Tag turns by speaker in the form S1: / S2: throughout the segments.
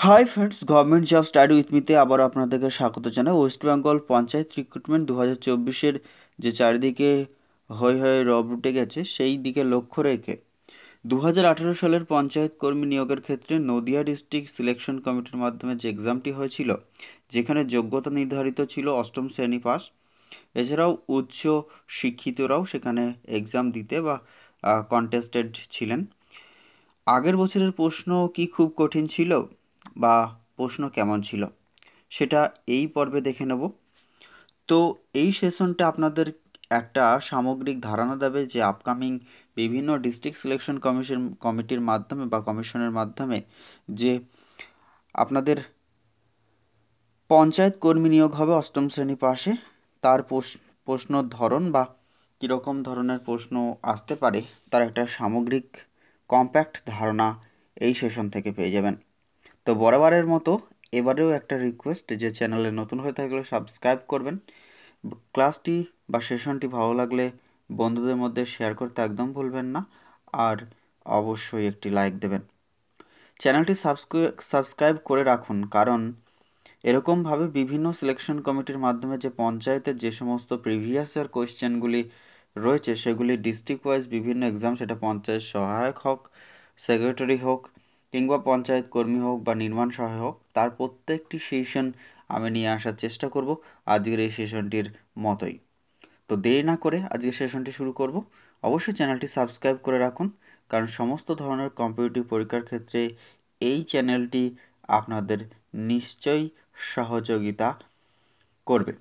S1: High friends, government job study with মিতে আবার আপনাদেরকে স্বাগত জানাই। ওয়েস্ট বেঙ্গল পঞ্চায়েত রিক্রুটমেন্ট 2024-এর যে চারিদিকে হয়ে হয়ে রব উঠে গেছে, সেই দিকে লক্ষ্য রেখে 2018 সালের পঞ্চায়েত কর্মী নিয়োগের ক্ষেত্রে নদিয়া ডিস্ট্রিক্ট সিলেকশন কমিটির মাধ্যমে যে এক্সামটি হয়েছিল, যেখানে যোগ্যতা নির্ধারিত ছিল অষ্টম শ্রেণী পাস। এছাড়াও উচ্চ শিক্ষিতরাও সেখানে এক্সাম দিতে বা কন্টেস্টেড ছিলেন। আগের বছরের প্রশ্ন কি খুব কঠিন ছিল বা প্রশ্ন কেমন ছিল, সেটা এই পর্বে দেখে নেব। তো এই সেশনটা আপনাদের একটা সামগ্রিক ধারণা দেবে যে আপকামিং বিভিন্ন ডিস্ট্রিক্ট সিলেকশন কমিটির মাধ্যমে বা কমিশনের মাধ্যমে যে আপনাদের পঞ্চায়েত কর্মী নিয়োগ হবে অষ্টম শ্রেণী পাশে, তার প্রশ্নর ধরন বা কীরকম ধরনের প্রশ্ন আসতে পারে তার একটা সামগ্রিক কম্প্যাক্ট ধারণা এই সেশন থেকে পেয়ে যাবেন। তো বরাবরের মতো এবারেও একটা রিকোয়েস্ট, যে চ্যানেলে নতুন হয়ে থাকলে সাবস্ক্রাইব করবেন। ক্লাসটি বা সেশনটি ভালো লাগলে বন্ধুদের মধ্যে শেয়ার করতে একদম ভুলবেন না, আর অবশ্যই একটি লাইক দেবেন। চ্যানেলটি সাবস্ক্রাইব করে রাখুন, কারণ এরকমভাবে বিভিন্ন সিলেকশন কমিটির মাধ্যমে যে পঞ্চায়েতের যে সমস্ত প্রিভিয়াস ইয়ার কোয়েশ্চেনগুলি রয়েছে, সেগুলি ডিস্ট্রিক্ট ওয়াইজ বিভিন্ন এক্সাম, সেটা পঞ্চায়েত সহায়ক হোক, সেক্রেটারি হোক, কিংবা পঞ্চায়েত কর্মী হোক বা নির্মাণ সহায়ক হোক, তার প্রত্যেকটি সেশন আমি নিয়ে আসার চেষ্টা করব আজকের এই সেশনটির মতোই। তো দেরি না করে আজকের সেশনটি শুরু করব। অবশ্যই চ্যানেলটি সাবস্ক্রাইব করে রাখুন, কারণ সমস্ত ধরনের কম্পিটিটিভ পরীক্ষার ক্ষেত্রে এই চ্যানেলটি আপনাদের নিশ্চয়ই সহযোগিতা করবে।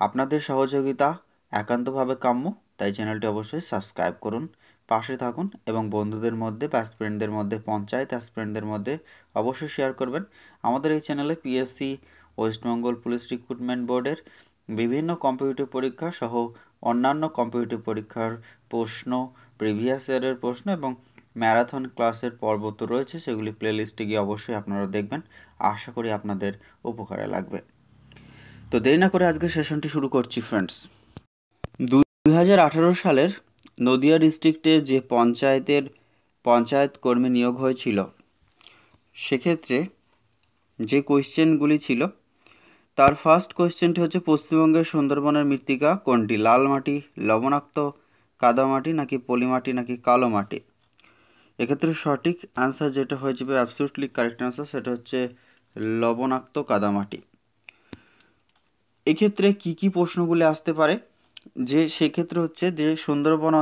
S1: আপনাদের সহযোগিতা একান্তভাবে কাম্য, তাই চ্যানেলটি অবশ্যই সাবস্ক্রাইব করুন, পাশে থাকুন এবং বন্ধুদের মধ্যে বা অ্যাসপিরেন্টদের মধ্যে, পঞ্চায়েত অ্যাসপিরেন্টদের মধ্যে অবশ্যই শেয়ার করবেন। আমাদের এই চ্যানেলে পিএসসি, ওয়েস্টবেঙ্গল পুলিশ রিক্রুটমেন্ট বোর্ডের বিভিন্ন কম্পিটিটিভ পরীক্ষা সহ অন্যান্য কম্পিটিটিভ পরীক্ষার প্রশ্ন, প্রিভিয়াস ইয়ারের প্রশ্ন এবং ম্যারাথন ক্লাসের পর্ব তো রয়েছে, সেগুলি প্লেলিস্টে গিয়ে অবশ্যই আপনারা দেখবেন। আশা করি আপনাদের উপকারে লাগবে। তো দেরি না করে আজকে সেশনটি শুরু করছি ফ্রেন্ডস। 2018 সালের নদিয়া ডিস্ট্রিক্টের যে পঞ্চায়েত কর্মী নিয়োগ হয়েছিল, সেক্ষেত্রে যে কোয়েশ্চেনগুলি ছিল, তার ফার্স্ট কোয়েশ্চেনটি হচ্ছে পশ্চিমবঙ্গের সুন্দরবনের মৃত্তিকা কোনটি? লাল মাটি, লবণাক্ত কাদামাটি, নাকি পলিমাটি, নাকি কালো মাটি? এক্ষেত্রে সঠিক অ্যান্সার যেটা হয়ে যাবে, অ্যাবসলিউটলি কারেক্ট অ্যান্সার, সেটা হচ্ছে লবণাক্ত কাদামাটি। এক্ষেত্রে কি কি প্রশ্নগুলি আসতে পারে, যে সেক্ষেত্রে হচ্ছে যে সুন্দরবন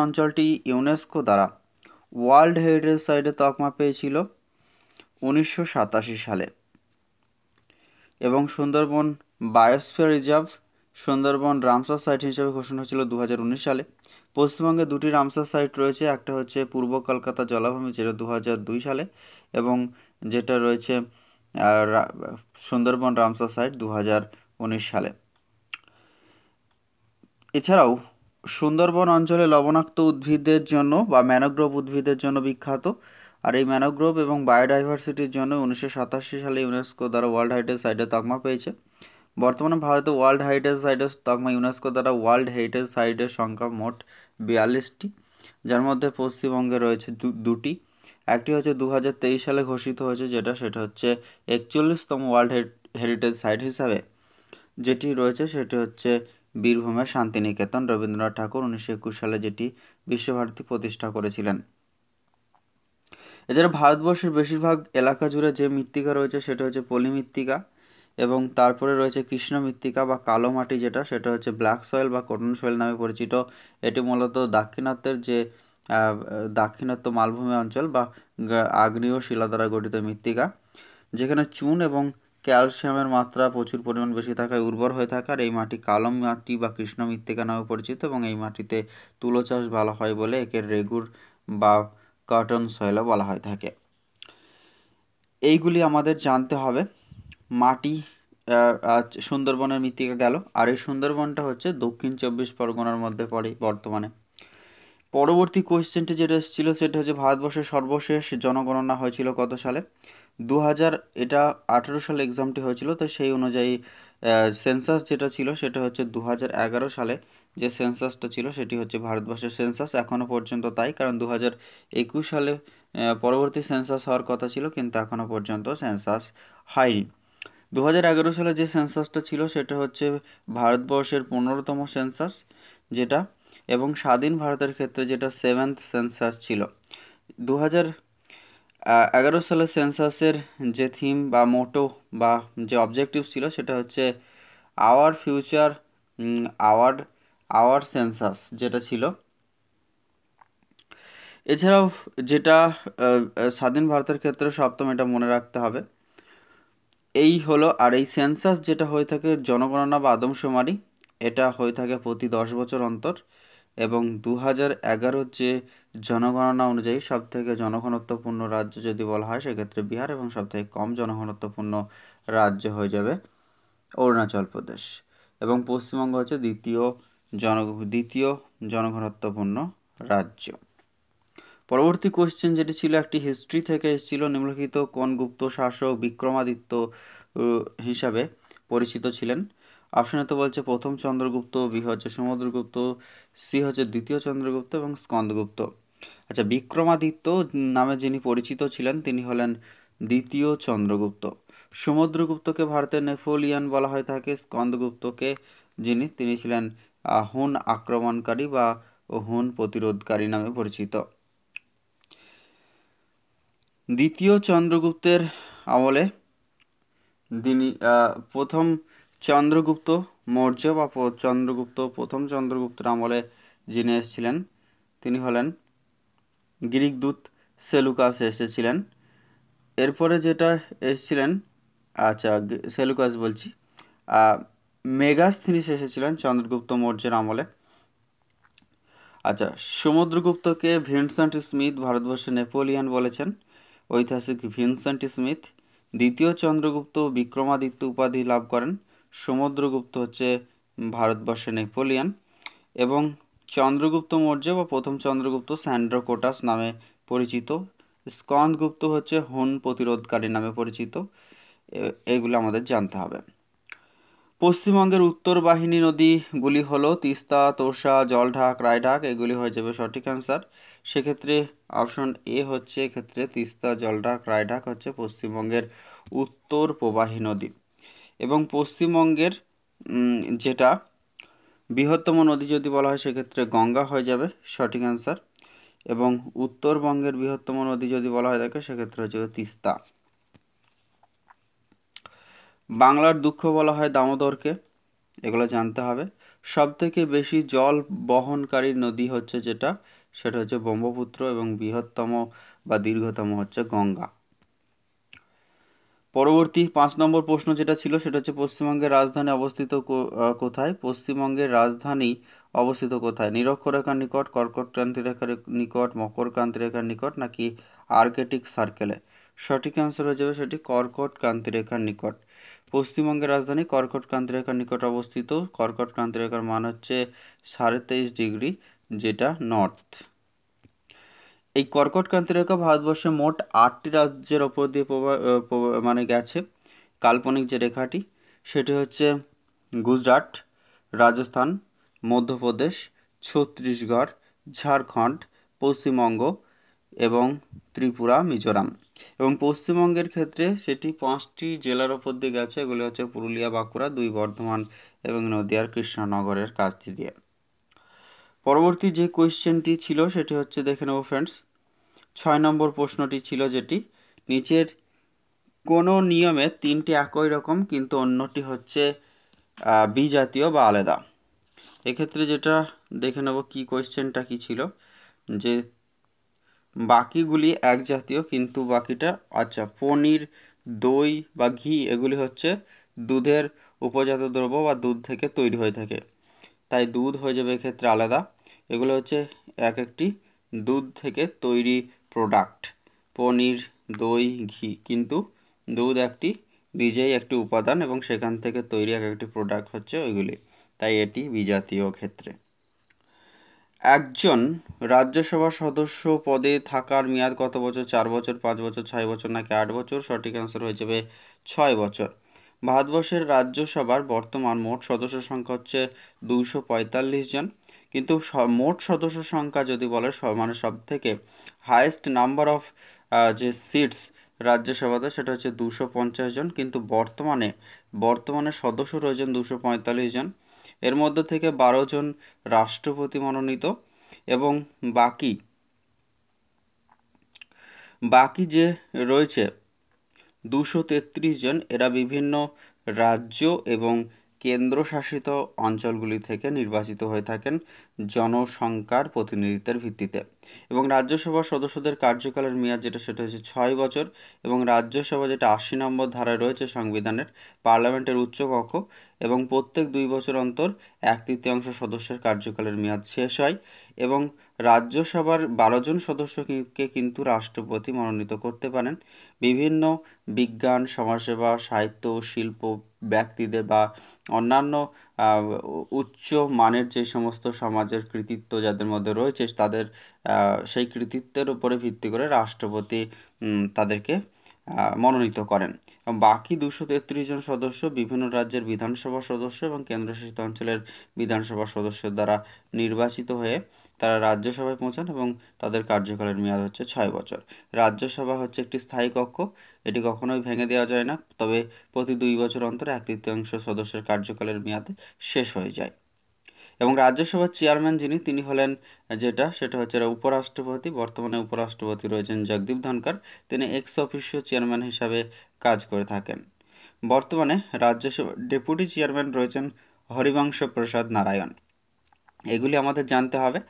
S1: অঞ্চলটি ইউনেস্কো দ্বারা ওয়ার্ল্ড হেরিটেজ সাইটে তকমা পেয়েছিল 1987 সালে, এবং Sundarbans biosphere reserve, Sundarbans Ramsar site হিসেবে ঘোষণা হয়েছিল 2019 সালে। পশ্চিমবঙ্গে দুটি রামসার সাইট রয়েছে, একটা হচ্ছে পূর্ব কলকাতা জলাভূমি, যেটা 2002 সালে, এবং যেটা রয়েছে সুন্দরবন রামসার সাইট 2019 সালে। এছাড়াও সুন্দরবন অঞ্চলে লবণাক্ত উদ্ভিদের জন্য বা ম্যানোগ্রোভ উদ্ভিদের জন্য বিখ্যাত, আর এই ম্যানোগ্রোভ এবং বায়োডাইভার্সিটির জন্য 1987 সালে ইউনেস্কো দ্বারা ওয়ার্ল্ড হেরিটেজ সাইটের তকমা পেয়েছে। বর্তমানে ভারতে ওয়ার্ল্ড হেরিটেজ সাইটের তকমা ইউনেস্কো দ্বারা ওয়ার্ল্ড হেরিটেজ সাইটের সংখ্যা মোট 42টি, যার মধ্যে পশ্চিমবঙ্গে রয়েছে দুটি। একটি হচ্ছে 2023 সালে ঘোষিত হয়েছে, সেটা হচ্ছে 41তম ওয়ার্ল্ড হেরিটেজ সাইট হিসাবে যেটি রয়েছে, সেটি হচ্ছে বীরভূমের শান্তিনিকেতন। রবীন্দ্রনাথ ঠাকুর 1921 সালে যেটি বিশ্বভারতী প্রতিষ্ঠা করেছিলেন। এছাড়া ভারতবর্ষের বেশিরভাগ এলাকা জুড়ে যে মৃত্তিকা রয়েছে, সেটা হচ্ছে পলি মৃত্তিকা, এবং তারপরে রয়েছে কৃষ্ণ মৃত্তিকা বা কালো মাটি, সেটা হচ্ছে ব্ল্যাক সয়েল বা কটন সয়েল নামে পরিচিত। এটি মূলত দাক্ষিণাত্য মালভূমি অঞ্চল বা আগ্নেয় শিলা দ্বারা গঠিত মৃত্তিকা, যেখানে চুন এবং ক্যালসিয়ামের মাত্রা প্রচুর পরিমাণ বেশি থাকায় উর্বর হয়ে থাকে। আর এই মাটি কালো মাটি বা কৃষ্ণ মৃত্তিকা নামে পরিচিত, এবং এই মাটিতে তুলো চাষ ভালো হয় বলে একে রেগুর বা কটন সয়েলও বলা হয়ে থাকে। এইগুলি আমাদের জানতে হবে। মাটি, সুন্দরবনের মৃত্তিকা গেল, আর এই সুন্দরবনটা হচ্ছে দক্ষিণ 24 পরগনার মধ্যে পড়ে বর্তমানে। পরবর্তী কোয়েশ্চেনটি যেটা এসেছিলো, সেটা হচ্ছে ভারতবর্ষের সর্বশেষ জনগণনা হয়েছিল কত সালে? 2000, এটা 18 সালে এক্সামটি হয়েছিল, তো সেই অনুযায়ী সেন্সাস যেটা ছিল সেটা হচ্ছে 2011 সালে যে সেন্সাসটা ছিল সেটি হচ্ছে ভারতবর্ষের সেন্সাস, এখনও পর্যন্ত তাই, কারণ 2021 সালে পরবর্তী সেন্সাস হওয়ার কথা ছিল, কিন্তু এখনও পর্যন্ত সেন্সাস হয়নি। 2011 সালে যে সেন্সাসটা ছিল সেটা হচ্ছে ভারতবর্ষের 15তম সেন্সাস যেটা, এবং স্বাধীন ভারতের ক্ষেত্রে যেটা 7th সেন্সাস ছিল। 2011 সালের সেন্সাসের যে থিম বা মোটো বা যে অবজেক্টিভ ছিল সেটা হচ্ছে our future our our census যেটা ছিল। এছাড়াও যেটা স্বাধীন ভারতের ক্ষেত্রে সপ্তম, এটা মনে রাখতে হবে। এই হলো, আর এই সেন্সাস যেটা হয়ে থাকে জনগণনা বা আদমশুমারি, এটা হয়ে থাকে প্রতি 10 বছর অন্তর, এবং 2011 যে জনগণনা অনুযায়ী সবথেকে জনঘনত্বপূর্ণ রাজ্য যদি বলা হয় সেক্ষেত্রে বিহার, এবং সবথেকে কম জনঘনত্বপূর্ণ রাজ্য হয়ে যাবে অরুণাচল প্রদেশ, এবং পশ্চিমবঙ্গ হচ্ছে দ্বিতীয় জনঘনত্বপূর্ণ রাজ্য। পরবর্তী কোশ্চেন যেটি ছিল একটি হিস্ট্রি থেকে এসেছিল, নিম্নলিখিত কোন গুপ্ত শাসক বিক্রমাদিত্য হিসাবে পরিচিত ছিলেন? অপশনে তো বলছে প্রথম চন্দ্রগুপ্ত, বি হচ্ছে সমুদ্রগুপ্ত, সি হচ্ছে দ্বিতীয় চন্দ্রগুপ্ত, এবং স্কন্দগুপ্ত। আচ্ছা, বিক্রমাদিত্য নামে যিনি পরিচিত ছিলেন তিনি হলেন দ্বিতীয় চন্দ্রগুপ্ত। সমুদ্রগুপ্তকে ভারতের নেপোলিয়ন বলা হয়ে থাকে। স্কন্দগুপ্তকে তিনি ছিলেন হুন আক্রমণকারী বা হুন প্রতিরোধকারী নামে পরিচিত। দ্বিতীয় চন্দ্রগুপ্তের আমলে তিনি প্রথম চন্দ্রগুপ্ত মৌর্য বা প্রথম চন্দ্রগুপ্তের আমলে যিনি এসেছিলেন তিনি হলেন গ্রিক দূত সেলুকাস এসেছিলেন। এরপরে যেটা এসেছিলেন, আচ্ছা সেলুকাস বলছি, মেগাসথিনিস এসেছিলেন চন্দ্রগুপ্ত মৌর্যের আমলে। আচ্ছা, সমুদ্রগুপ্তকে ভিনসেন্ট স্মিথ ভারতবর্ষে নেপোলিয়ন বলেছেন, ঐতিহাসিক ভিনসেন্ট স্মিথ। দ্বিতীয় চন্দ্রগুপ্ত বিক্রমাদিত্য উপাধি লাভ করেন। সমুদ্রগুপ্ত হচ্ছে ভারতবর্ষে নেপোলিয়ন, এবং চন্দ্রগুপ্ত মৌর্য বা প্রথম চন্দ্রগুপ্ত স্যান্ড্রোকোটাস নামে পরিচিত। স্কন্দগুপ্ত হচ্ছে হুন প্রতিরোধকারী নামে পরিচিত। এগুলো আমাদের জানতে হবে। পশ্চিমবঙ্গের উত্তর বাহিনী নদীগুলি হলো তিস্তা, তোর্ষা, জলঢাক, রায়ঢাক, এগুলি হয়ে যাবে সঠিক অ্যান্সার। সেক্ষেত্রে অপশন এ হচ্ছে এক্ষেত্রে তিস্তা, জলঢাক, রায়ঢাক হচ্ছে পশ্চিমবঙ্গের উত্তর প্রবাহী নদী। এবং পশ্চিমবঙ্গের যেটা বৃহত্তম নদী যদি বলা হয় সেক্ষেত্রে গঙ্গা হয়ে যাবে সঠিক অ্যান্সার, এবং উত্তরবঙ্গের বৃহত্তম নদী যদি বলা হয় থাকে সেক্ষেত্রে হচ্ছে তিস্তা। বাংলার দুঃখ বলা হয় দামোদরকে, এগুলো জানতে হবে। সবথেকে বেশি জল বহনকারী নদী হচ্ছে যেটা, সেটা হচ্ছে ব্রহ্মপুত্র, এবং বৃহত্তম বা দীর্ঘতম হচ্ছে গঙ্গা। পরবর্তী 5 নম্বর প্রশ্ন যেটা ছিল সেটা হচ্ছে পশ্চিমবঙ্গের রাজধানী অবস্থিত কোথায়? পশ্চিমবঙ্গের রাজধানী অবস্থিত কোথায়? নিরক্ষরেখার নিকট, কর্কট ক্রান্তি রেখার নিকট, মকর ক্রান্তি রেখার নিকট, নাকি আর্কটিক সার্কেলে? সঠিক অ্যান্সার হয়ে যাবে সেটি কর্কট ক্রান্তি রেখার নিকট। পশ্চিমবঙ্গের রাজধানী কর্কট ক্রান্তি রেখার নিকট অবস্থিত। কর্কট ক্রান্তি রেখার মান হচ্ছে 23.5 ডিগ্রি, যেটা নর্থ। এই কর্কট ক্রান্তি রেখা ভারতবর্ষে মোট 8টি রাজ্যের ওপর দিয়ে মানে গেছে। কাল্পনিক যে রেখাটি সেটি হচ্ছে গুজরাট, রাজস্থান, মধ্যপ্রদেশ, ছত্তিশগড়, ঝাড়খণ্ড, পশ্চিমবঙ্গ এবং ত্রিপুরা, মিজোরাম। এবং পশ্চিমবঙ্গের ক্ষেত্রে সেটি 5টি জেলার ওপর দিয়ে গেছে, এগুলি হচ্ছে পুরুলিয়া, বাঁকুড়া, 2 বর্ধমান এবং নদিয়ার কৃষ্ণনগরের কাছ দিয়ে। পরবর্তী যে কোয়েশ্চেনটি ছিল সেটি হচ্ছে দেখে নেব ফ্রেন্ডস। 6 নম্বর প্রশ্নটি ছিল যেটি, নিচের কোনো নিয়মে 3টি একই রকম কিন্তু অন্যটি হচ্ছে বিজাতীয় বা আলাদা। এক্ষেত্রে যেটা দেখে নেব কি কোয়েশ্চেনটা কি ছিল, যে বাকিগুলি এক জাতীয় কিন্তু বাকিটা, আচ্ছা পনির, দই বা ঘি এগুলি হচ্ছে দুধের উপজাত দ্রব্য বা দুধ থেকে তৈরি হয়ে থাকে, তাই দুধ হয়ে যাবে এক্ষেত্রে আলাদা। এগুলো হচ্ছে একটি দুধ থেকে তৈরি প্রোডাক্ট, পনির, দই, ঘি, কিন্তু দুধ নিজেই একটি উপাদান এবং সেখান থেকে তৈরি একটি প্রোডাক্ট হচ্ছে ওইগুলি, তাই এটি বিজাতীয় ক্ষেত্রে। একজন রাজ্যসভা সদস্য পদে থাকার মেয়াদ কত বছর? 4 বছর, 5 বছর, 6 বছর, নাকি 8 বছর? সঠিক অ্যান্সার হয়ে যাবে 6 বছর। ভারতবর্ষের রাজ্যসভার বর্তমান মোট সদস্য সংখ্যা হচ্ছে 245 জন, কিন্তু মোট সদস্য সংখ্যা যদি বলে মানে সব থেকে হায়েস্ট নাম্বার অফ যে সিটস রাজ্যসভাতে সেটা হচ্ছে 250 জন, কিন্তু বর্তমানে সদস্য রয়েছেন 245 জন। এর মধ্যে থেকে 12 জন রাষ্ট্রপতি মনোনীত, এবং বাকি যে রয়েছে 233 জন, এরা বিভিন্ন রাজ্য এবং কেন্দ্রশাসিত অঞ্চলগুলি থেকে নির্বাচিত হয়ে থাকেন জনসংখ্যার প্রতিনিধিত্বের ভিত্তিতে। এবং রাজ্যসভার সদস্যদের কার্যকালের মেয়াদ যেটা সেটা হচ্ছে 6 বছর, এবং রাজ্যসভা যেটা 80 নম্বর ধারায় রয়েছে সংবিধানের, পার্লামেন্টের উচ্চকক্ষ, এবং প্রত্যেক 2 বছর অন্তর 1/3 সদস্যের কার্যকালের মেয়াদ শেষ হয়। এবং রাজ্যসভার 12 জন সদস্যকে কিন্তু রাষ্ট্রপতি মনোনীত করতে পারেন বিভিন্ন বিজ্ঞান, সমাজসেবা, সাহিত্য, শিল্প ব্যক্তিদের বা অন্যান্য উচ্চ মানের যে সমস্ত সমাজের কৃতিত্ব যাদের মধ্যে রয়েছে তাদের সেই কৃতিত্বের উপরে ভিত্তি করে রাষ্ট্রপতি তাদেরকে মনোনীত করেন। এবং বাকি 233 জন সদস্য বিভিন্ন রাজ্যের বিধানসভা সদস্য এবং কেন্দ্রশাসিত অঞ্চলের বিধানসভা সদস্যের দ্বারা নির্বাচিত হয়ে তারা রাজ্যসভায় পৌঁছান, এবং তাদের কার্যকালের মেয়াদ হচ্ছে 6 বছর। রাজ্যসভা হচ্ছে একটি স্থায়ী কক্ষ, এটি কখনোই ভেঙে দেওয়া যায় না, তবে প্রতি 2 বছর অন্তর 1/3 সদস্যের কার্যকালের মেয়াদ শেষ হয়ে যায়। এবং রাজ্যসভার চেয়ারম্যান তিনি হলেন সেটা হচ্ছে উপরাষ্ট্রপতি। বর্তমানে উপরাষ্ট্রপতি রয়েছেন জগদীপ ধনখড়, তিনি এক্স অফিসিও চেয়ারম্যান হিসাবে কাজ করে থাকেন। বর্তমানে রাজ্যসভার ডেপুটি চেয়ারম্যান রয়েছেন হরিবংশ প্রসাদ নারায়ণ। এগুলি আমাদের জানতে হবে।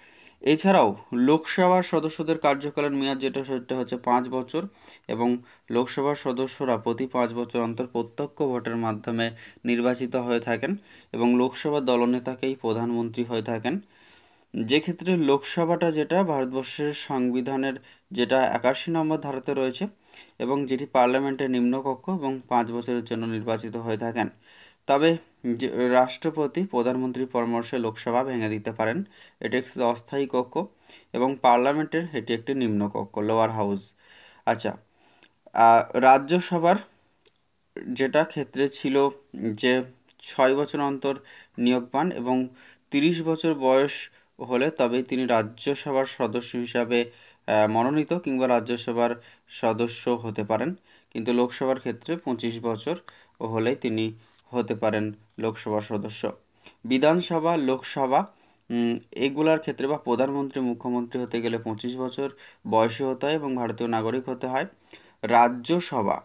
S1: এছাড়াও লোকসভার সদস্যদের কার্যকালের মেয়াদ সেটা হচ্ছে 5 বছর, এবং লোকসভার সদস্যরা প্রতি 5 বছর অন্তর প্রত্যক্ষ ভোটের মাধ্যমে নির্বাচিত হয়ে থাকেন, এবং লোকসভার দলনেতাকেই প্রধানমন্ত্রী হয়ে থাকেন। যে ক্ষেত্রে লোকসভাটা যেটা ভারতবর্ষের সংবিধানের যেটা 81 নম্বর ধারাতে রয়েছে, এবং যেটি পার্লামেন্টের নিম্নকক্ষ, এবং 5 বছরের জন্য নির্বাচিত হয়ে থাকেন। তবে রাষ্ট্রপতি প্রধানমন্ত্রীর পরামর্শে লোকসভা ভেঙে দিতে পারেন, এটি একটি অস্থায়ী কক্ষ, এবং পার্লামেন্টের এটি একটি নিম্নকক্ষ, লোয়ার হাউস। আচ্ছা, রাজ্যসভার যেটা ক্ষেত্রে ছিল যে 6 বছর অন্তর নিয়োগ পান, এবং 30 বছর বয়স হলে তবেই তিনি রাজ্যসভার সদস্য হিসাবে মনোনীত কিংবা রাজ্যসভার সদস্য হতে পারেন, কিন্তু লোকসভার ক্ষেত্রে 25 বছর হলেই তিনি হতে পারেন লোকসভার সদস্য। বিধানসভা, লোকসভা এগুলার ক্ষেত্রে বা প্রধানমন্ত্রী, মুখ্যমন্ত্রী হতে গেলে 25 বছর বয়সী হতে হয় এবং ভারতীয় নাগরিক হতে হয়। রাজ্যসভা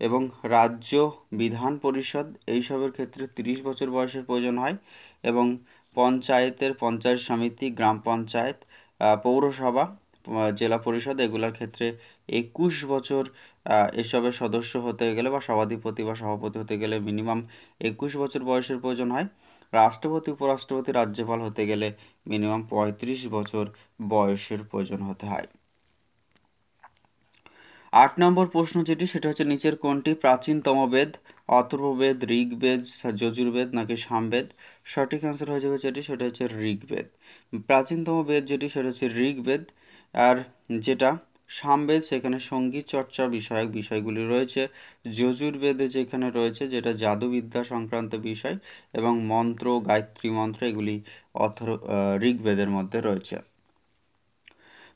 S1: এবং রাজ্য বিধান পরিষদ এইসবের ক্ষেত্রে 30 বছর বয়সের প্রয়োজন হয়, এবং পঞ্চায়েত সমিতি, গ্রাম পঞ্চায়েত, পৌরসভা, জেলা পরিষদ এগুলোর ক্ষেত্রে 21 বছর এসবের সদস্য হতে গেলে বা সভাধিপতি বা সভাপতি হতে গেলে মিনিমাম 21 বছর বয়সের প্রয়োজন হয়। রাষ্ট্রপতি, উপরাষ্ট্রপতি, রাজ্যপাল হতে গেলে মিনিমাম 35 বছর বয়সের প্রয়োজন হতে হয়। 8 নম্বর প্রশ্ন সেটা হচ্ছে নিচের কোনটি প্রাচীনতম বেদ? অথর্ববেদ, ঋগ্বেদ, যজুর্বেদ নাকি সামবেদ? সঠিক অ্যান্সার হয়ে যাবে সেটা হচ্ছে ঋগ্বেদ। প্রাচীনতম বেদ সেটা হচ্ছে ঋগ্বেদ। আর যেটা সামবেদ সেখানে সঙ্গীত চর্চা বিষয়ক বিষয়গুলি রয়েছে। যজুর্বেদে যেখানে রয়েছে যেটা জাদুবিদ্যা সংক্রান্ত বিষয়, এবং মন্ত্র, গায়ত্রী মন্ত্র এগুলি ঋগ্বেদের মধ্যে রয়েছে।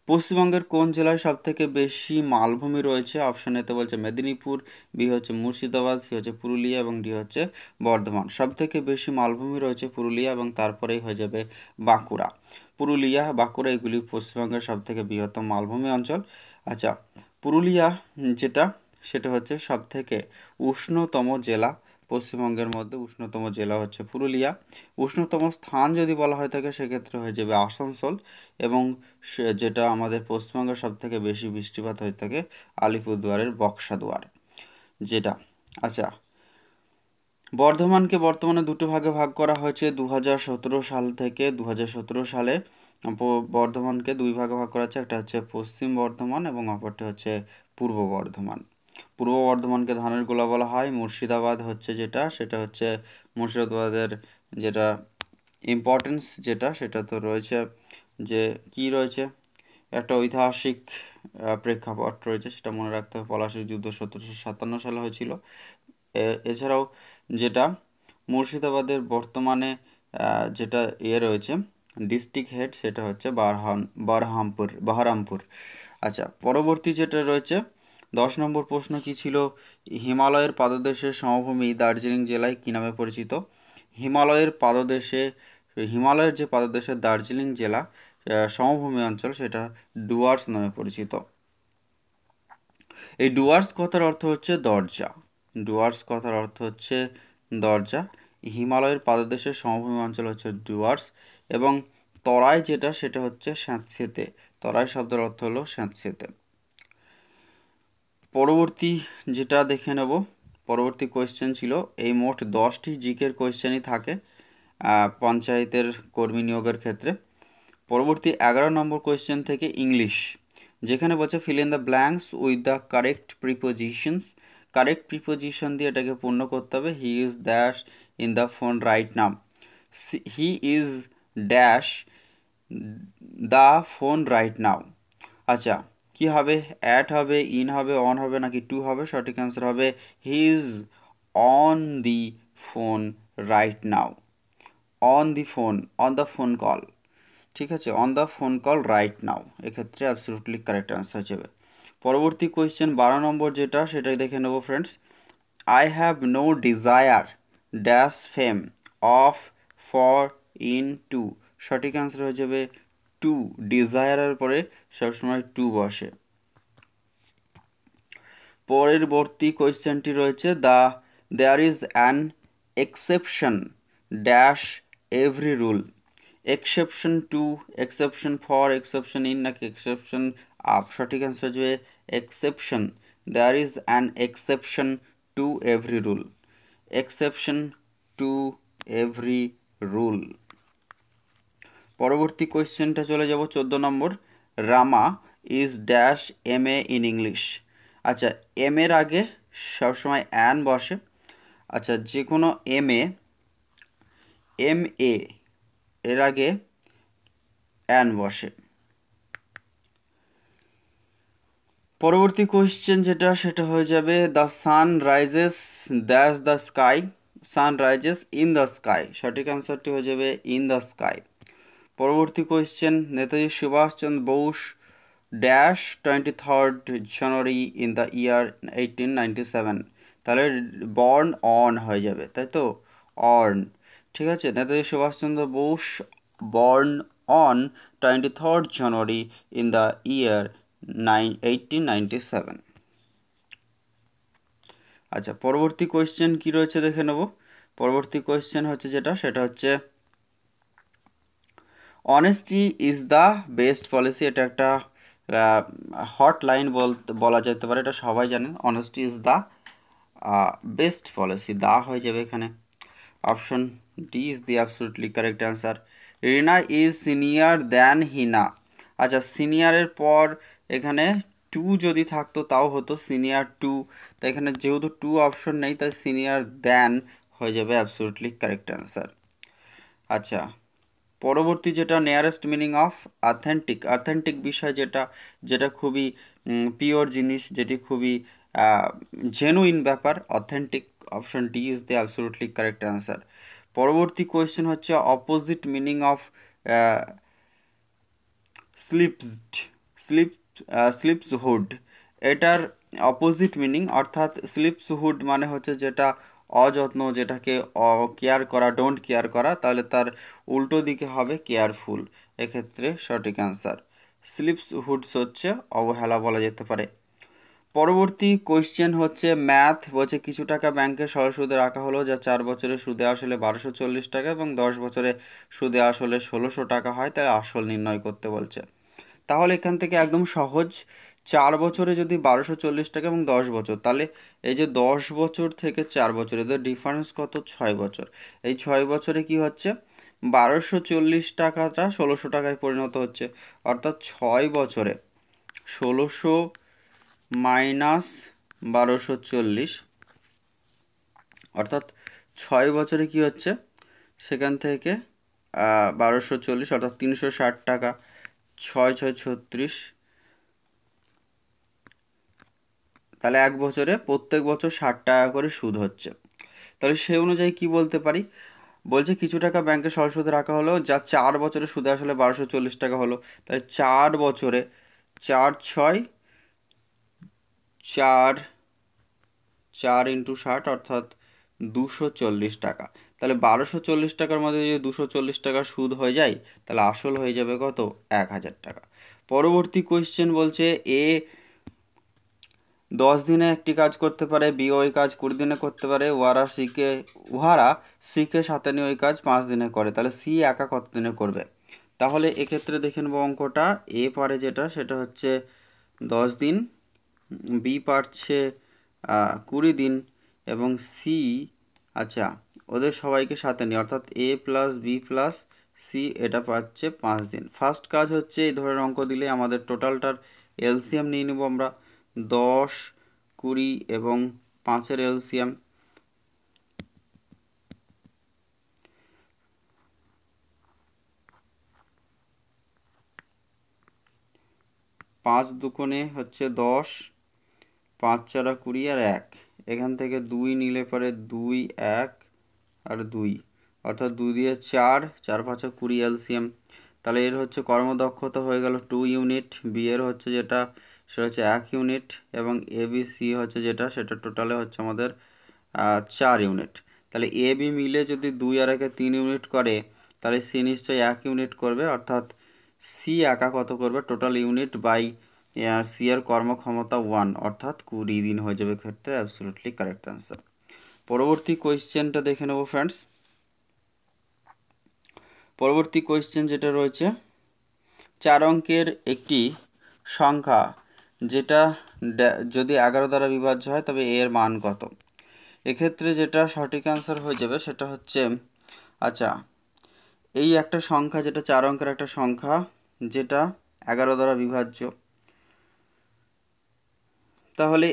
S1: পশ্চিমবঙ্গের কোন জেলায় সবথেকে বেশি মালভূমি রয়েছে? অপশন এতে বলছে মেদিনীপুর, বি হচ্ছে মুর্শিদাবাদ, সি হচ্ছে পুরুলিয়া, এবং ডি হচ্ছে বর্ধমান। সবথেকে বেশি মালভূমি রয়েছে পুরুলিয়া, এবং তারপরেই হয়ে যাবে বাঁকুড়া। পুরুলিয়া, বাঁকুড়া এগুলি পশ্চিমবঙ্গের সবথেকে বৃহত্তম মালভূমি অঞ্চল। আচ্ছা, পুরুলিয়া সেটা হচ্ছে সবথেকে উষ্ণতম জেলা। পশ্চিমবঙ্গের মধ্যে উষ্ণতম জেলা হচ্ছে পুরুলিয়া। উষ্ণতম স্থান যদি বলা হয়ে থাকে সেক্ষেত্রে হয়ে যাবে আসানসোল, এবং যেটা আমাদের পশ্চিমবঙ্গের সবথেকে বেশি বৃষ্টিপাত হয়ে থাকে আলিপুরদুয়ারের বক্সাদুয়ার যেটা। আচ্ছা, বর্ধমানকে বর্তমানে দুটো ভাগে ভাগ করা হয়েছে 2017 সাল থেকে। 2017 সালে বর্ধমানকে দুই ভাগে ভাগ করা হচ্ছে, একটা হচ্ছে পশ্চিম বর্ধমান এবং অপরটি হচ্ছে পূর্ব বর্ধমান। পূর্ব বর্ধমানকে ধানের গোলা বলা হয়। মুর্শিদাবাদ হচ্ছে সেটা হচ্ছে মুর্শিদাবাদের যেটা ইম্পর্টেন্স সেটা তো রয়েছে যে কি রয়েছে, একটা ঐতিহাসিক প্রেক্ষাপট রয়েছে, সেটা মনে রাখতে হবে। পলাশীর যুদ্ধ 1757 সালে হয়েছিল। এছাড়াও যেটা মুর্শিদাবাদের বর্তমানে যেটা রয়েছে ডিস্ট্রিক্ট হেড, সেটা হচ্ছে বহরমপুর। আচ্ছা, পরবর্তী যেটা রয়েছে 10 নম্বর প্রশ্ন কি ছিল? হিমালয়ের পাদদেশের সমভূমি দার্জিলিং জেলায় কী নামে পরিচিত? হিমালয়ের যে পাদদেশের দার্জিলিং জেলা সমভূমি অঞ্চল, সেটা ডুয়ার্স নামে পরিচিত। এই ডুয়ার্স কথার অর্থ হচ্ছে দরজা। হিমালয়ের পাদদেশের সমভূমি অঞ্চল হচ্ছে ডুয়ার্স, এবং তরাই যেটা, সেটা হচ্ছে স্যাঁতসেতে। তরাই শব্দের অর্থ হলো স্যাঁতসেতে। পরবর্তী যেটা দেখে নেব, পরবর্তী কোয়েশ্চেন ছিল, এই মোট 10টি জিকের কোয়েশ্চেনই থাকে পঞ্চায়েতের কর্মী নিয়োগের ক্ষেত্রে। পরবর্তী 11 নম্বর কোয়েশ্চেন থেকে ইংলিশ, যেখানে বলছে fill in the blanks with the correct prepositions. Correct preposition দিয়ে এটাকে পূর্ণ করতে হবে। He is dash in the phone right now. He is dash the phone right now. আচ্ছা, কি হবে? অ্যাট হবে, ইন হবে, অন হবে, নাকি টু হবে? সঠিক অ্যান্সার হবে he is on the phone right now. On the phone call. ঠিক আছে, on the phone call right now, এক্ষেত্রে অ্যাবসলিউটলি কারেক্ট অ্যান্সার যাবে। পরবর্তী কোয়েশ্চেন 12 নম্বর যেটা, সেটাই দেখে নেব friends. I have no desire dash fame of for in to. সঠিক অ্যান্সার হয়ে যাবে টু। ডিজায়ারের পরে সবসময় টু বসে। পরবর্তী কোয়েশ্চেনটি রয়েছে there is an exception dash every rule. Exception to, exception for, exception in, নাকি এক্সেপশন আপ? সঠিক অ্যান্সার হচ্ছে exception. There is an exception to every rule. Exception to every rule. পরবর্তী কোয়েশ্চেনটা চলে যাব 14 নম্বর। Rama is dash M A in English. আচ্ছা, M এর আগে সবসময় অ্যান বসে। আচ্ছা, যে কোনো এম এ এর আগে অ্যান বসে। পরবর্তী কোয়েশ্চেন যেটা, সেটা হয়ে যাবে the sun rises dash the sky. Sun rises in the sky. সঠিক অ্যান্সারটি হয়ে যাবে ইন দ্য স্কাই। পরবর্তী question, Netaji Subhas Chandra Bose dash 23rd January in the year 1897। তাহলে বর্ন অন হয়ে যাবে, তাই তো? অন। ঠিক আছে, Netaji Subhas Chandra Bose born on 23rd January in the year 1897। আচ্ছা, পরবর্তী কোয়েশ্চেন কি রয়েছে দেখে নেব। পরবর্তী কোয়েশ্চেন হচ্ছে যেটা, সেটা হচ্ছে honesty is the best policy. এটা একটা হটলাইন বলা যেতে পারে, এটা সবাই জানেন। Honesty is the best policy, দা হয়ে যাবে এখানে। Option D is the absolutely correct answer. Rina is senior than Hina. আচ্ছা, সিনিয়রের পর এখানে টু যদি থাকতো তাও হতো সিনিয়র টু, তাই এখানে যেহেতু টু অপশন নেই, তাই সিনিয়র দ্যান হয়ে যাবে অ্যাবসলিউটলি কারেক্ট অ্যান্সার। আচ্ছা, পরবর্তী যেটা নিয়ারেস্ট মিনিং অফ অথেন্টিক বিষয়, যেটা খুবই পিওর জিনিস, যেটি খুবই জেনুইন ব্যাপার, authentic. Option D is the absolutely correct answer. পরবর্তী কোয়েশ্চেন হচ্ছে অপোজিট মিনিং অফ স্লিপসহুড। এটার অপোজিট মিনিং, অর্থাৎ স্লিপসহুড মানে হচ্ছে যেটা অযত্ন, যেটাকে কেয়ার করা, ডোন্ট কেয়ার করা, তাহলে তার উল্টো দিকে হবে কেয়ারফুল। এক্ষেত্রে সঠিক অ্যান্সার স্লিপসহুডস হচ্ছে অবহেলা বলা যেতে পারে। পরবর্তী কোয়েশ্চেন হচ্ছে ম্যাথ, বলছে কিছু টাকা ব্যাংকে সরল সুদে রাখা হলো, যা 4 বছরে সুদে আসলে 1240 টাকা এবং 10 বছরে সুদে আসলে 1600 টাকা হয়, তাই আসল নির্ণয় করতে বলছে। তাহলে এখান থেকে একদম সহজ, 4 বছরে যদি 1240 টাকা এবং 10 বছর, তাহলে এই যে 10 বছর থেকে 4 বছর, এদের ডিফারেন্স কত? 6 বছর। এই 6 বছরে কি হচ্ছে? 1240 টাকাটা 1600 টাকায় পরিণত হচ্ছে, অর্থাৎ 6 বছরে 1600 মাইনাস 1240, অর্থাৎ 6 বছরে কি হচ্ছে? সেখান থেকে 1240 অর্থাৎ 360 টাকা, 6 6 36, তাহলে 1 বছরে প্রত্যেক বছর 60 টাকা করে সুদ হচ্ছে। তাহলে সেই অনুযায়ী কি বলতে পারি, বলছে কিছু টাকা ব্যাংকে সরল সুদে রাখা হলো, যা 4 বছরে সুদে আসলে 1240 টাকা হলো। তাহলে 4 বছরে 4 6 4 4 × 60 অর্থাৎ 240 টাকা। তাহলে 1240 টাকার মধ্যে যদি 240 টাকা সুদ হয়ে যায়, তাহলে আসল হয়ে যাবে কত, 1000 টাকা। পরবর্তী কোয়েশ্চেন বলছে এ 10 দিনে একটি কাজ করতে পারে, বি ওই কাজ 20 দিনে করতে পারে, উহারা সিকে সাথে নিয়ে ওই কাজ 5 দিনে করে, তাহলে সি একা কত দিনে করবে। তাহলে এক্ষেত্রে দেখে নেবো অঙ্কটা, এ পারে যেটা সেটা হচ্ছে 10 দিন, বি পারছে 20 দিন, এবং সি, আচ্ছা ওদের সবাইকে সাথে নিয়ে অর্থাৎ এ প্লাস বি প্লাস সি এটা পাচ্ছে 5 দিন। ফার্স্ট কাজ হচ্ছে এই ধরনের অঙ্ক দিলে আমাদের টোটালটার এলসিএম নিয়ে নেব আমরা, 10 20 এবং 5-এর এলসিএম। পাঁচ দুকোণে হচ্ছে 10, 5 4 20 আর 1, এখান থেকে 2 নিলে পরে 2 1 আর 2, অর্থাৎ 2 দিয়ে 4, 4 5 20 এলসিএম। তাহলে এর হচ্ছে কর্মদক্ষতা হয়ে গেল 2 ইউনিট, বি এর হচ্ছে যেটা সেটা হচ্ছে 1 ইউনিট, এবং এ বি সি হচ্ছে যেটা সেটা টোটালে হচ্ছে আমাদের 4 ইউনিট। তাহলে এ বি মিলে যদি 2 আর 1 3 ইউনিট করে, তাহলে সি নিশ্চয়ই 1 ইউনিট করবে, অর্থাৎ সি একা কত করবে, টোটাল ইউনিট বাই সি এর কর্মক্ষমতা 1, অর্থাৎ 20 দিন হয়ে যাবে ক্ষেত্রে অ্যাবসলিউটলি কারেক্ট অ্যান্সার। পরবর্তী কোয়েশ্চেনটা দেখে নেব ফ্রেন্ডস। পরবর্তী কোয়েশ্চেন যেটা রয়েছে, 4 অঙ্কের একটি সংখ্যা যেটা যদি 11 দ্বারা বিভাজ্য হয় তবে এর মান কত। এক্ষেত্রে যেটা সঠিক অ্যান্সার হয়ে যাবে সেটা হচ্ছে, আচ্ছা এই একটা সংখ্যা যেটা 4 অঙ্কের একটা সংখ্যা যেটা 11 দ্বারা বিভাজ্য, তাহলে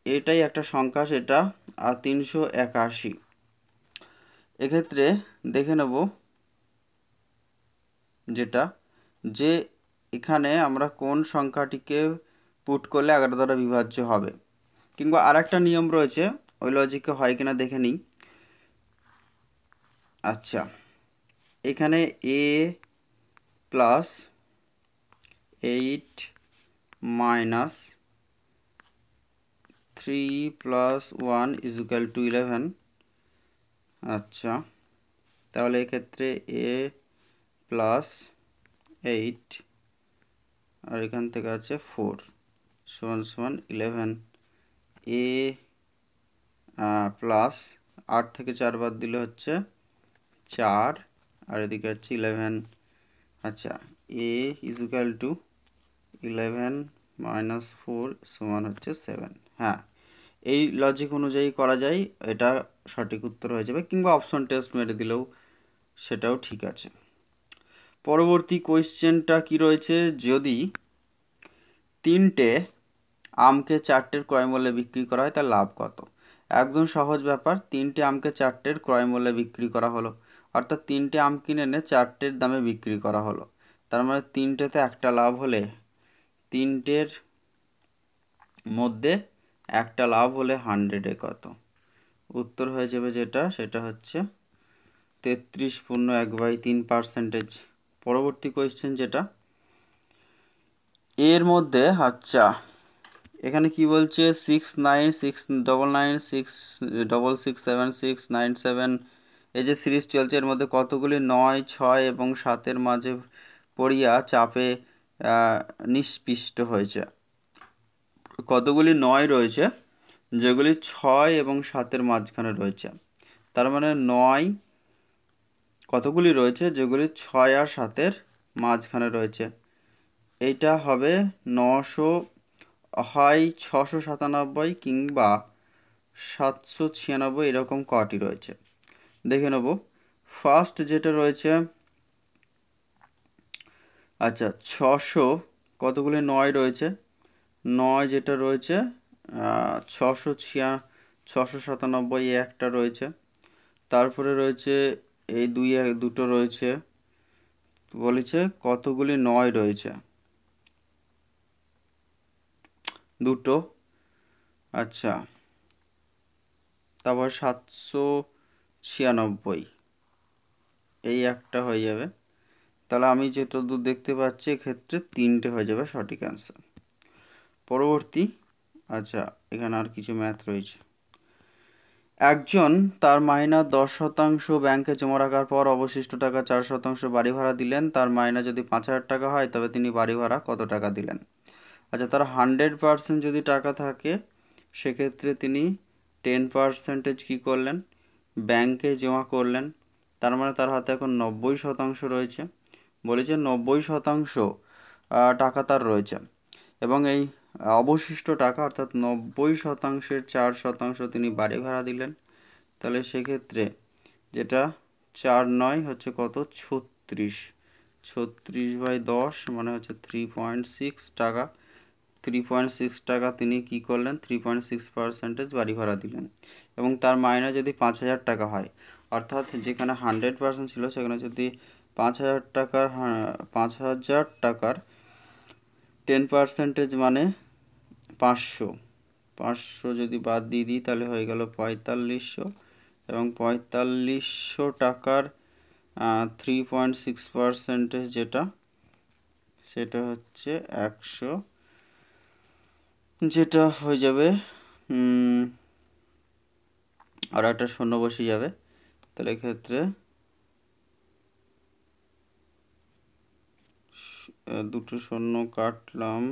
S1: এটাই একটা সংখ্যা সেটা, আর 381। এক্ষেত্রে দেখে নেব যেটা, যে এখানে আমরা কোন সংখ্যাটিকে পুট করলে 11 দ্বারা বিভাজ্য হবে, কিংবা আর একটা নিয়ম রয়েছে, ওই লজিকে হয় কিনা দেখে নিই। আচ্ছা এখানে A plus 8 minus 3 plus 1 equal to 11। আচ্ছা তাহলে এক্ষেত্রে এ প্লাস 8 আর এখান থেকে আছে 4 সমান সমান 11, এ প্লাস 8 থেকে 4 বাদ দিলে হচ্ছে 4, আর এদিকে হচ্ছে 11। আচ্ছা এ ইকুয়াল টু 11 মাইনাস 4 সমান হচ্ছে 7। হ্যাঁ এই লজিক অনুযায়ী করা যায়, এটা সঠিক উত্তর হয়ে যাবে, কিংবা অপশন টেস্ট মেরে দিলেও সেটাও ঠিক আছে। পরবর্তী কোয়েশ্চেনটা কি রয়েছে, যদি 3টে আমকে 4টের ক্রয় মূল্যে বিক্রি করা হয় তার লাভ কত। একদম সহজ ব্যাপার, 3টে আমকে 4টের ক্রয় মূল্যে বিক্রি করা হলো, অর্থাৎ 3টে আম কিনে এনে 4টের দামে বিক্রি করা হলো, তার মানে 3টেতে একটা লাভ হলে 3টের মধ্যে একটা লাভ হলে 100-এ কত, উত্তর হয়ে যাবে যেটা সেটা হচ্ছে 33.1/3%। পরবর্তী কোয়েশ্চেন যেটা এর মধ্যে, আচ্ছা এখানে কি বলছে 696996666767, এই যে সিরিজ চলছে এর মধ্যে কতগুলি 9 6 এবং 7-এর মাঝে পড়িয়া চাপে নিষ্পিষ্ট হয়েছে। কতগুলি 9 রয়েছে যেগুলি 6 এবং 7-এর মাঝখানে রয়েছে, তার মানে 9 কতগুলি রয়েছে যেগুলি 6 আর 7-এর মাঝখানে রয়েছে, এইটা হবে 900, হয় 697 কিংবা 796, এরকম কটি রয়েছে দেখে নেব। ফার্স্ট যেটা রয়েছে, আচ্ছা 600 কতগুলি 9 রয়েছে, 9 যেটা রয়েছে 697 একটা রয়েছে, তারপরে রয়েছে এই দুটো রয়েছে, বলেছে কতগুলি 9 রয়েছে, দুটো, আচ্ছা, তারপর 796 এই একটা হয়ে যাবে। তাহলে আমি যেটা দূর দেখতে পাচ্ছি এক্ষেত্রে 3টে হয়ে যাবে সঠিক অ্যান্সার। পরবর্তী, আচ্ছা এখানে আর কিছু ম্যাথ রয়েছে। একজন তার মাইনা 10% ব্যাংকে জমা রাখার পর অবশিষ্ট টাকা 4% বাড়ি ভাড়া দিলেন। তার মাইনা যদি 5,000 টাকা হয় তবে তিনি বাড়ি ভাড়া কত টাকা দিলেন? আচ্ছা, তার 100% যদি টাকা থাকে সেক্ষেত্রে তিনি 10% কী করলেন, ব্যাংকে জমা করলেন। তার মানে তার হাতে এখন 90% রয়েছে। বলেছে 90% টাকা তার রয়েছে, এবং এই অবশিষ্ট টাকা অর্থাৎ 90%-এর 4% তিনি বাড়ি ভাড়া দিলেন। তাহলে সেক্ষেত্রে যেটা 4×9 হচ্ছে কত, 36। 36/10 মানে হচ্ছে 3.6 টাকা। 3.6 টাকা তিনি কি করলেন, 3.6% বাড়ি ভাড়া দিলেন। এবং তার মাইনে যদি 5,000 টাকা হয়, অর্থাৎ যেখানে 100% ছিল সেখানে যদি 5,000 টাকার 5,000 টাকার 10% মানে 500। 500 যদি বাদ দিয়ে দিই তাহলে হয়ে গেল 4500, এবং 4500 টাকার 3.6% যেটা, সেটা হচ্ছে 100, যেটা হয়ে যাবে আর একটা শূন্য বসে যাবে। তাহলে এক্ষেত্রে দুটো শূন্য কাটলাম,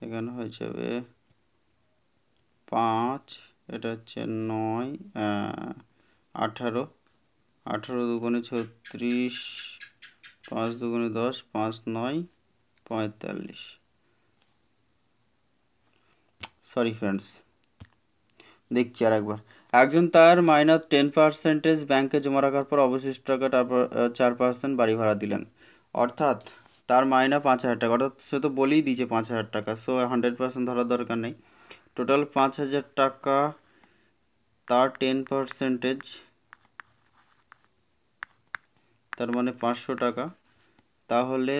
S1: এখানে হয়ে যাবে 5, এটা হচ্ছে 9, 18, 18 দুগুণে 36, 5 দুগুণে 10, 5 9 45। সরি ফ্রেন্ডস, দেখছি আর একবার। একজন তার মাইনা 10% ব্যাংকে জমা রাখার পর অবশিষ্ট টাকা 4% বাড়ি ভাড়া দিলেন। অর্থাৎ তার মাইনা 5,000 টাকা, অর্থাৎ সে তো বলেই দিয়েছে 5,000 টাকা, সো 100% ধরার দরকার নেই। টোটাল 5,000 টাকা, তার 10% তার মানে 500 টাকা। তাহলে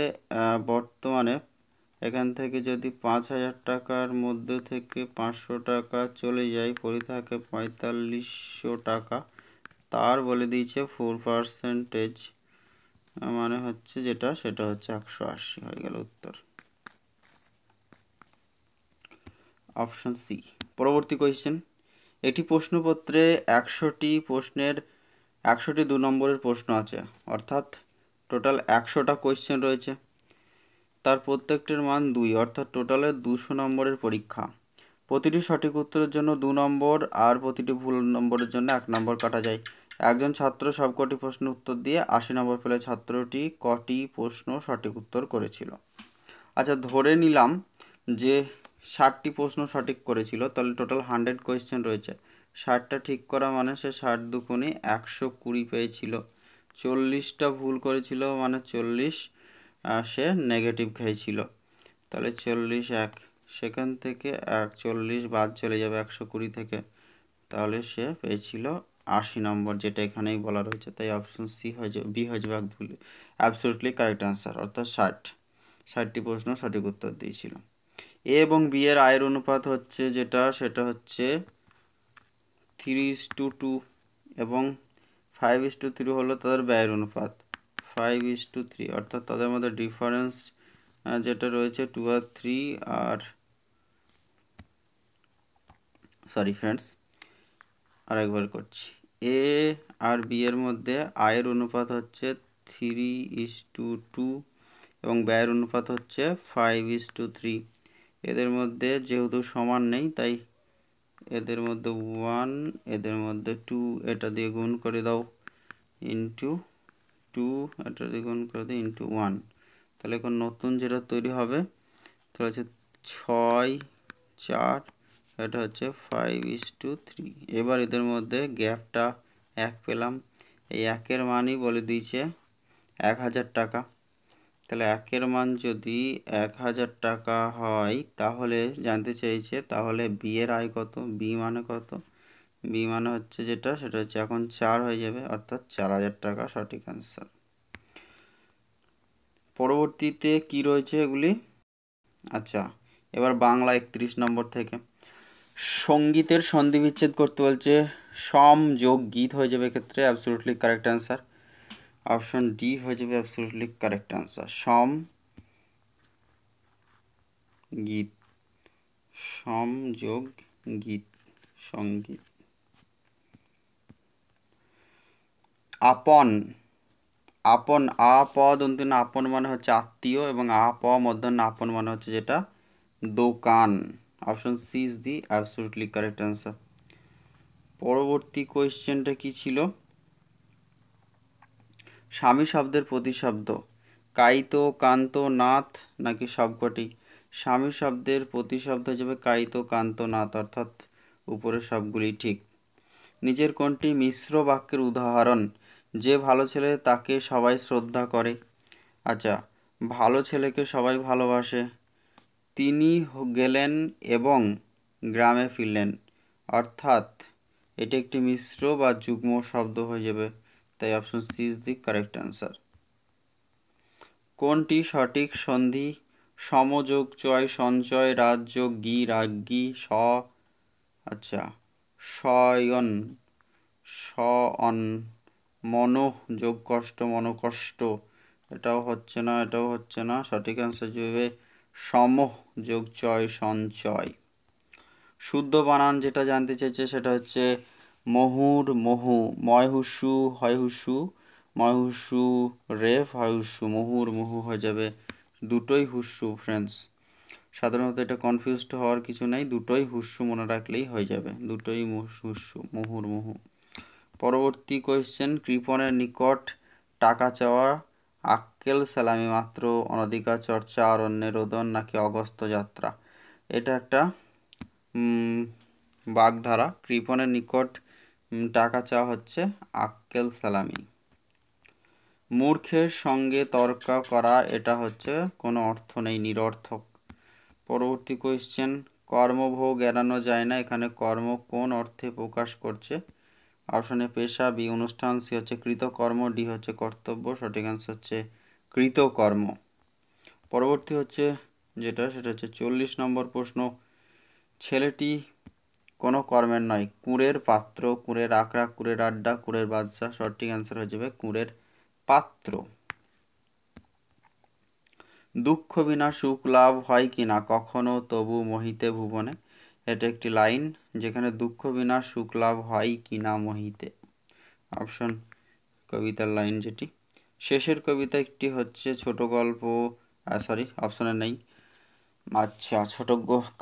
S1: বর্তমানে এখান থেকে যদি 5,000 টাকার মধ্যে থেকে 500 টাকা চলে যায়, পড়ে থাকে 4500 টাকা। তার বলে দিয়েছে 4%, মানে হচ্ছে যেটা, সেটা হচ্ছে 180 হয়ে গেল উত্তর, অপশন সি। পরবর্তী কোয়েশ্চেন, এটি প্রশ্নপত্রে 100টি প্রশ্নের 100টি 2 নম্বরের প্রশ্ন আছে, অর্থাৎ টোটাল 100টা কোয়েশ্চেন রয়েছে। তার প্রত্যেকটির মান 2, অর্থাৎ টোটালে 200 নম্বরের পরীক্ষা। প্রতিটি সঠিক উত্তরের জন্য 2 নম্বর আর প্রতিটি ভুল নম্বরের জন্য 1 নম্বর কাটা যায়। একজন ছাত্র সবকটি প্রশ্নের উত্তর দিয়ে 80 নম্বর পেলে ছাত্রটি কটি প্রশ্ন সঠিক উত্তর করেছিল? আচ্ছা, ধরে নিলাম যে 60টি প্রশ্ন সঠিক করেছিল, তাহলে টোটাল 100 কোয়েশ্চেন রয়েছে। 60টা ঠিক করা মানে সে 60 দুগুণে 120 পেয়েছিল। 40টা ভুল করেছিল মানে 40 সে নেগেটিভ খেয়েছিল। তাহলে 40 1, সেখান থেকে 40 বাদ চলে যাবে 120 থেকে, তাহলে সে পেয়েছিল 80 নম্বর, যেটা এখানেই বলা রয়েছে। তাই অপশন সি হয়ে যাবে, বি হয়ে যাবে অ্যাবসলিউটলি কারেক্ট আনসার, অর্থাৎ 60টি প্রশ্ন সঠিক উত্তর দিয়েছিল। এ এবং বি এর আয়ের অনুপাত হচ্ছে যেটা, সেটা হচ্ছে 3:2, এবং 5:3 হলো তাদের ব্যয়ের অনুপাত, 5:3, অর্থাৎ তাদের মধ্যে ডিফারেন্স যেটা রয়েছে 2 আর 3। আর সরি ফ্রেন্ডস, আরেকবার করছি। এ আর বি এর মধ্যে আয়ের অনুপাত হচ্ছে 3:2, এবং ব্যয়ের অনুপাত হচ্ছে 5:3। এদের মধ্যে যেহেতু সমান নেই, তাই এদের মধ্যে 1, এদের মধ্যে 2, এটা দিয়ে গুণ করে দাও ইন্টু 2, এটা দিয়ে গুণ করে দাও ইন্টু 1। তাহলে এখন নতুন যেটা তৈরি হবে সেটা হচ্ছে 6, 4, এটা হচ্ছে 5:3। এবার এদের মধ্যে গ্যাপটা 1 পেলাম। এই 1-এর মানই বলে দিয়েছে 1,000 টাকা। তাহলে 1-এর মান যদি 1,000 টাকা হয়, তাহলে জানতে চেয়েছে তাহলে বি এর আয় কত, বি মানে কত, বি মানে হচ্ছে যেটা, সেটা হচ্ছে এখন 4 হয়ে যাবে, অর্থাৎ 4,000 টাকা সঠিক অ্যান্সার। পরবর্তীতে কি রয়েছে এগুলি? আচ্ছা, এবার বাংলা 31 নম্বর থেকে। সঙ্গীতের সন্ধি বিচ্ছেদ করতে বলছে, সম যোগ গীত হয়ে যাবে এক্ষেত্রে absolutely correct answer. Option D হয়ে যাবে অ্যাবসলিউটলি কারেক্ট অ্যান্সার, সম গীত, সম যোগ গীত, সঙ্গীত। আপন, আপন, আ প দন্তেন আপন মানে হচ্ছে আত্মীয়, এবং আ প মধ্যাহ্ন আপন মানে হচ্ছে যেটা দোকান। Option C is the absolutely correct answer. পরবর্তী কোয়েশ্চেনটা কি ছিল, স্বামী শব্দের প্রতিশব্দ কায়িত, কান্ত, নাথ নাকি সবকটি? স্বামী শব্দের প্রতিশব্দ হিসেবে কায়িত, কান্ত, নাথ, অর্থাৎ উপরের সবগুলি ঠিক। নিচের কোনটি মিশ্র বাক্যের উদাহরণ? যে ভালো ছেলে তাকে সবাই শ্রদ্ধা করে। আচ্ছা, ভালো ছেলেকে সবাই ভালোবাসে। তিনি গেলেন এবং গ্রামে ফিরলেন, অর্থাৎ এটি একটি মিশ্র বা যুগ্ম শব্দ হয়ে যাবে, তাই option C is the correct answer. কোনটি সঠিক সন্ধি? সমযোগ চয় সঞ্চয়, রাজযোগ গি রাজ্ঞী, আচ্ছা শয়ন, অন, মনোহ যোগ কষ্ট মনোকষ্ট, এটাও হচ্ছে না, এটাও হচ্ছে না। সঠিক অ্যান্সার যাবে সমহ যোগ চয় সঞ্চয়। শুদ্ধ বানান যেটা জানতে চেয়েছে সেটা হচ্ছে মহুর মহু, ময় হুসু হয় হুসু, ময় হুসু রেফ হয় হুসু, মহুর মহু হয়ে যাবে, দুটোই হুসু ফ্রেন্ডস। সাধারণত এটা কনফিউজড হওয়ার কিছু নেই, দুটোই হুসু মনে রাখলেই হয়ে যাবে, দুটোই হুসু, মহুর মহু। পরবর্তী কোয়েশ্চেন, কৃপণের নিকট টাকা চাওয়া আক্কেল সালামি মাত্র, অনধিকার চর্চা, অরণ্যে রোদন নাকি অগস্ত্য যাত্রা? এটা একটা বাগধারা। কৃপণের নিকট টাকা চাওয়া হচ্ছে আক্কেল সালামি। মূর্খের সঙ্গে তর্ক করা, এটা হচ্ছে কোনো অর্থ নেই, নিরর্থক। পরবর্তী কোয়েশ্চেন, কর্মভোগ এড়ানো যায় না, এখানে কর্ম কোন অর্থে প্রকাশ করছে? অপশন এ পেশা, বি অনুষ্ঠান, সি হচ্ছে কৃতকর্ম, ডি হচ্ছে কর্তব্য। সঠিক অ্যান্সার হচ্ছে কৃতকর্ম। পরবর্তী হচ্ছে যেটা সেটা হচ্ছে 40 নম্বর প্রশ্ন, ছেলেটি কোনো কর্মের নয়, কুঁড়ের পাত্র, কুঁড়ের আকড়া, কুঁড়ের আড্ডা, কুঁড়ের বাদশা। সঠিক অ্যান্সার হয়ে যাবে কুঁড়ের পাত্র। দুঃখ বিনা সুখ লাভ হয় কিনা কখনো তবু মোহিতে ভুবনে, এটা একটি লাইন, যেখানে দুঃখ বিনা সুখ লাভ হয় কিনা মোহিতে। অপশন কবিতার লাইন যেটি। শেষের কবিতা একটি হচ্ছে ছোট গল্প, সরি অপশনে নেই। আচ্ছা, ছোট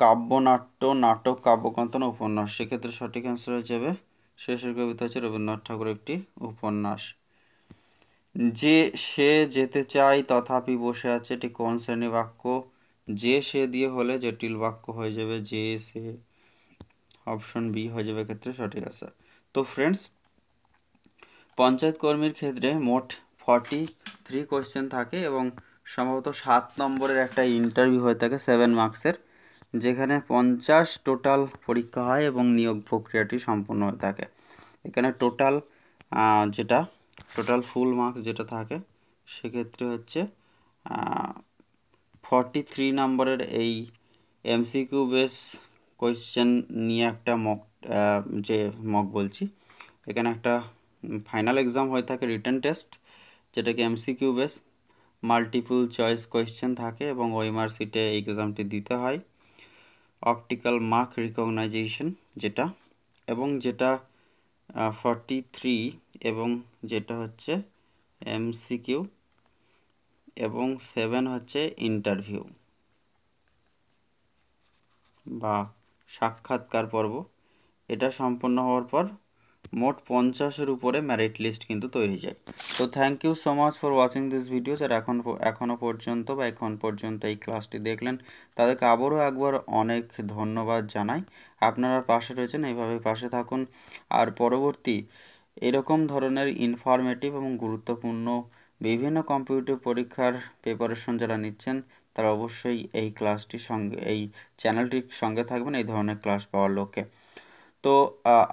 S1: কাব্যনাট্য, নাটক, কাব্যগ্রন্থ না উপন্যাস? সেক্ষেত্রে সঠিক অ্যান্সার হয়ে যাবে শেষের কবিতা হচ্ছে রবীন্দ্রনাথ ঠাকুরের একটি উপন্যাস। যে সে যেতে চায় তথাপি বসে আছে, এটি কোন শ্রেণী বাক্য? যে সে দিয়ে হলে জটিল বাক্য হয়ে যাবে, যে সে। অপশন বি হয়ে যাবে ক্ষেত্রে সঠিক আছে। তো ফ্রেন্ডস, পঞ্চায়েত কর্মীর ক্ষেত্রে মোট 43 কোয়েশ্চেন থাকে, এবং সম্ভবত 7 নম্বরের একটা ইন্টারভিউ হয়ে থাকে 7 মার্কসের, যেখানে 50 টোটাল পরীক্ষা হয় এবং নিয়োগ প্রক্রিয়াটি সম্পূর্ণ হয়ে থাকে। এখানে টোটাল ফুল মার্কস যেটা থাকে সেক্ষেত্রে হচ্ছে 43 নম্বরের এই এমসিকিউ বেস কোয়েশ্চেন নিয়ে একটা মক বলছি, এখানে একটা ফাইনাল এক্সাম হয়ে থাকে রিটেন টেস্ট, যেটাকে MCQ base multiple choice question থাকে, এবং ওএমআর সিটে এক্সামটি দিতে হয়। অপটিক্যাল মার্ক রিকগনাইজেশন যেটা, এবং যেটা 43 এবং যেটা হচ্ছে এমসিকিউ, এবং 7 হচ্ছে ইন্টারভিউ বা সাক্ষাৎকার পর্ব। এটা সম্পন্ন হওয়ার পর মোট 50-এর উপরে মেরিট লিস্ট কিন্তু তৈরি যায়। তো thank you so much for watching this videos. আর এখন পর্যন্ত এই ক্লাসটি দেখলেন তাদেরকে আবারও একবার অনেক ধন্যবাদ জানাই। আপনারা পাশে রয়েছেন, এইভাবে পাশে থাকুন। আর পরবর্তী এরকম ধরনের ইনফরমেটিভ এবং গুরুত্বপূর্ণ বিভিন্ন কম্পিটিটিভ পরীক্ষার প্রিপারেশন যারা নিচ্ছেন তারা অবশ্যই এই ক্লাসটির সঙ্গে, এই চ্যানেলটির সঙ্গে থাকবেন এই ধরনের ক্লাস পাওয়ার লক্ষ্যে। তো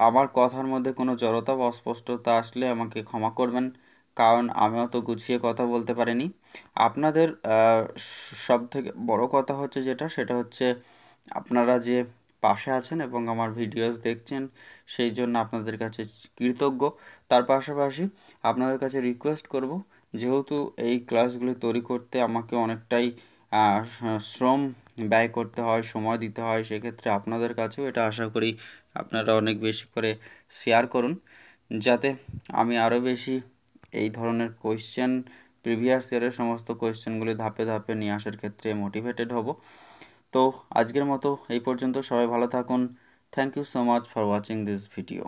S1: আমার কথার মধ্যে কোনো জড়তা বা অস্পষ্টতা আসলে আমাকে ক্ষমা করবেন, কারণ আমি অত গুছিয়ে কথা বলতে পারিনি। আপনাদের সবথেকে বড় কথা হচ্ছে সেটা হচ্ছে আপনারা যে পাশে আছেন এবং আমার ভিডিওস দেখছেন, সেই জন্য আপনাদের কাছে কৃতজ্ঞ। তার পাশাপাশি আপনাদের কাছে রিকোয়েস্ট করব, যেহেতু এই ক্লাসগুলি তৈরি করতে আমাকে অনেকটাই শ্রম ব্যয় করতে হয়, সময় দিতে হয়, সেক্ষেত্রে আপনাদের কাছেও এটা আশা করি আপনারা অনেক বেশি করে শেয়ার করুন, যাতে আমি আরও বেশি এই ধরনের কোয়েশ্চেন, প্রিভিয়াস ইয়ারের সমস্ত কোয়েশ্চেনগুলি ধাপে ধাপে নিয়ে আসার ক্ষেত্রে মোটিভেটেড হব। তো আজকের মতো এই পর্যন্ত, সবাই ভালো থাকুন। Thank you so much for watching this video.